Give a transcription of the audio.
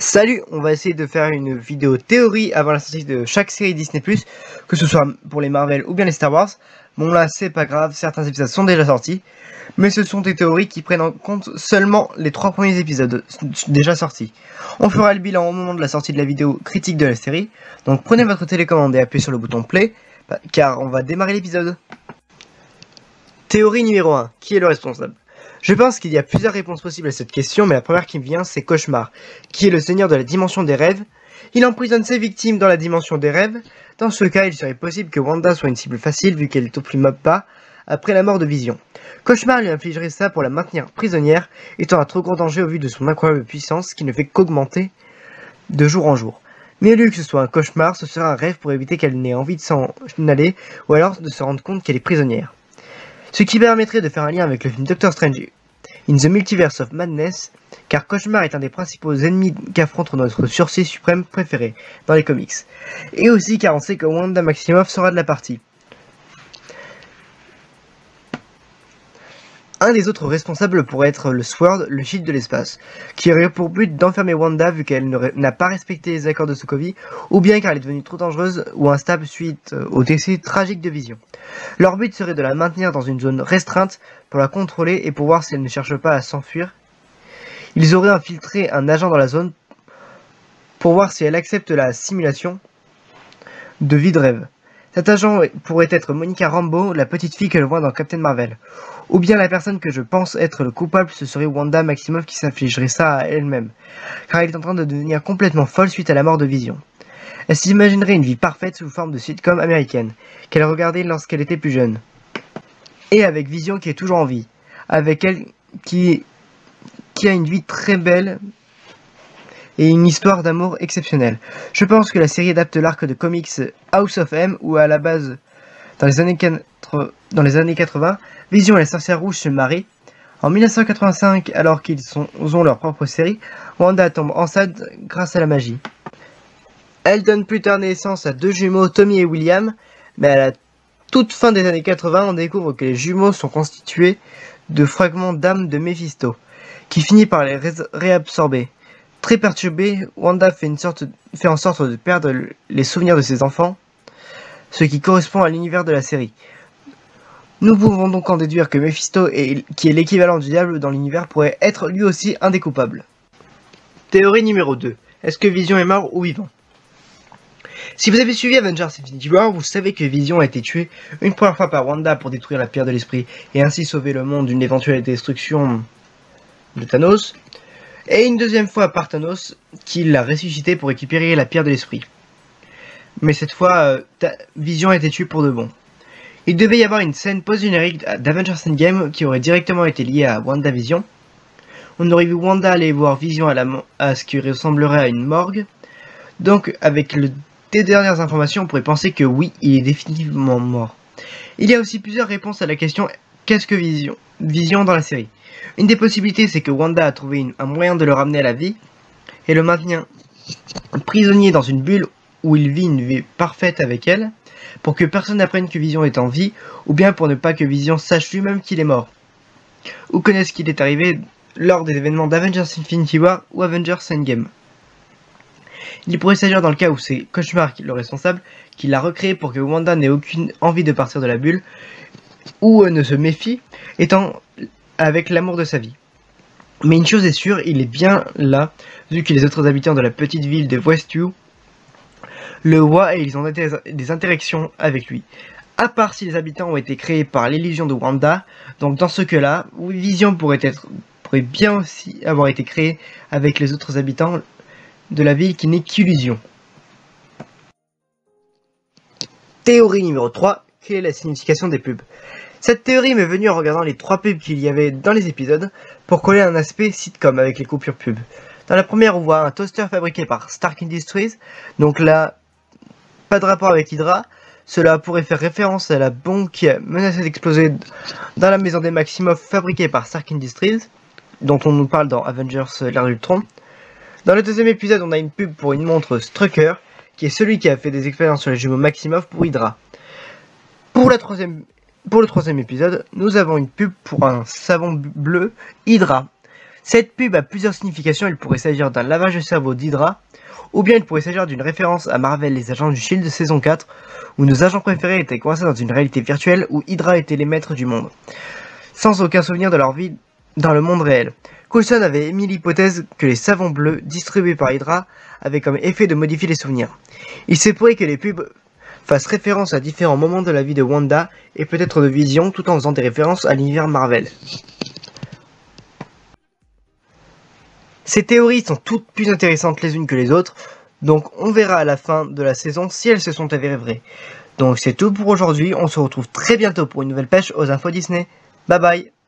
Salut, on va essayer de faire une vidéo théorie avant la sortie de chaque série Disney+, que ce soit pour les Marvel ou bien les Star Wars. Bon là, c'est pas grave, certains épisodes sont déjà sortis, mais ce sont des théories qui prennent en compte seulement les 3 premiers épisodes déjà sortis. On fera le bilan au moment de la sortie de la vidéo critique de la série, donc prenez votre télécommande et appuyez sur le bouton play, car on va démarrer l'épisode. Théorie numéro 1, qui est le responsable? Je pense qu'il y a plusieurs réponses possibles à cette question, mais la première qui me vient, c'est Cauchemar, qui est le seigneur de la dimension des rêves. Il emprisonne ses victimes dans la dimension des rêves. Dans ce cas, il serait possible que Wanda soit une cible facile, vu qu'elle ne mob pas après la mort de Vision. Cauchemar lui infligerait ça pour la maintenir prisonnière, étant un trop gros danger au vu de son incroyable puissance qui ne fait qu'augmenter de jour en jour. Mais au lieu que ce soit un cauchemar, ce sera un rêve pour éviter qu'elle n'ait envie de s'en aller, ou alors de se rendre compte qu'elle est prisonnière. Ce qui permettrait de faire un lien avec le film Doctor Strange in the Multiverse of Madness, car Cauchemar est un des principaux ennemis qu'affronte notre sorcier suprême préféré dans les comics. Et aussi car on sait que Wanda Maximoff sera de la partie. Un des autres responsables pourrait être le Sword, le Shield de l'espace, qui aurait pour but d'enfermer Wanda vu qu'elle n'a pas respecté les accords de Sokovie, ou bien car elle est devenue trop dangereuse ou instable suite au décès tragique de Vision. Leur but serait de la maintenir dans une zone restreinte pour la contrôler et pour voir si elle ne cherche pas à s'enfuir. Ils auraient infiltré un agent dans la zone pour voir si elle accepte la simulation de vie de rêve. Cet agent pourrait être Monica Rambeau, la petite fille que l'on voit dans Captain Marvel. Ou bien la personne que je pense être le coupable, ce serait Wanda Maximoff qui s'infligerait ça à elle-même, car elle est en train de devenir complètement folle suite à la mort de Vision. Elle s'imaginerait une vie parfaite sous forme de sitcom américaine, qu'elle regardait lorsqu'elle était plus jeune. Et avec Vision qui est toujours en vie, avec elle qui a une vie très belle et une histoire d'amour exceptionnelle. Je pense que la série adapte l'arc de comics House of M, où à la base, dans les années 80, Vision et la sorcière rouge se marient. En 1985, alors qu'ils ont leur propre série, Wanda tombe enceinte grâce à la magie. Elle donne plus tard naissance à 2 jumeaux, Tommy et William, mais à la toute fin des années 80, on découvre que les jumeaux sont constitués de fragments d'âme de Mephisto, qui finit par les réabsorber. Très perturbée, Wanda fait en sorte de perdre les souvenirs de ses enfants, ce qui correspond à l'univers de la série. Nous pouvons donc en déduire que Mephisto, qui est l'équivalent du diable dans l'univers, pourrait être lui aussi un des coupables. Théorie numéro 2. Est-ce que Vision est mort ou vivant? Si vous avez suivi Avengers Infinity War, vous savez que Vision a été tué une première fois par Wanda pour détruire la pierre de l'esprit et ainsi sauver le monde d'une éventuelle destruction de Thanos, et une deuxième fois par Thanos qui l'a ressuscité pour récupérer la pierre de l'esprit. Mais cette fois, Vision a été tué pour de bon. Il devait y avoir une scène post-générique d'Avengers Endgame qui aurait directement été liée à WandaVision. On aurait vu Wanda aller voir Vision à ce qui ressemblerait à une morgue. Donc, avec des dernières informations, on pourrait penser que oui, il est définitivement mort. Il y a aussi plusieurs réponses à la question « Qu'est-ce que Vision dans la série ?» Une des possibilités, c'est que Wanda a trouvé un moyen de le ramener à la vie et le maintient prisonnier dans une bulle où il vit une vie parfaite avec elle, pour que personne n'apprenne que Vision est en vie, ou bien pour ne pas que Vision sache lui-même qu'il est mort, ou connaisse qu'il est arrivé lors des événements d'Avengers Infinity War ou Avengers Endgame. Il pourrait s'agir dans le cas où c'est Cauchemar le responsable, qui l'a recréé pour que Wanda n'ait aucune envie de partir de la bulle, ou ne se méfie, étant avec l'amour de sa vie. Mais une chose est sûre, il est bien là, vu que les autres habitants de la petite ville de Westview le voient et ils ont des interactions avec lui. À part si les habitants ont été créés par l'illusion de Wanda, donc dans ce cas-là, Vision pourrait bien aussi avoir été créé avec les autres habitants de la ville qui n'est qu'illusion. Théorie numéro 3, quelle est la signification des pubs? Cette théorie m'est venue en regardant les 3 pubs qu'il y avait dans les épisodes pour coller un aspect sitcom avec les coupures pubs. Dans la première, on voit un toaster fabriqué par Stark Industries, donc là, pas de rapport avec Hydra. Cela pourrait faire référence à la bombe qui a menacé d'exploser dans la maison des Maximoff fabriquée par Stark Industries, dont on nous parle dans Avengers l'ère d'Ultron. Dans le deuxième épisode, on a une pub pour une montre Strucker, qui est celui qui a fait des expériences sur les jumeaux Maximoff pour Hydra. Pour le troisième épisode, nous avons une pub pour un savon bleu Hydra. Cette pub a plusieurs significations, il pourrait s'agir d'un lavage de cerveau d'Hydra, ou bien il pourrait s'agir d'une référence à Marvel les agents du Shield de saison 4, où nos agents préférés étaient coincés dans une réalité virtuelle où Hydra était les maîtres du monde, sans aucun souvenir de leur vie dans le monde réel. Coulson avait émis l'hypothèse que les savons bleus distribués par Hydra avaient comme effet de modifier les souvenirs. Il se pourrait que les pubs fassent référence à différents moments de la vie de Wanda et peut-être de Vision, tout en faisant des références à l'univers Marvel. Ces théories sont toutes plus intéressantes les unes que les autres, donc on verra à la fin de la saison si elles se sont avérées vraies. Donc c'est tout pour aujourd'hui, on se retrouve très bientôt pour une nouvelle pêche aux infos Disney. Bye bye.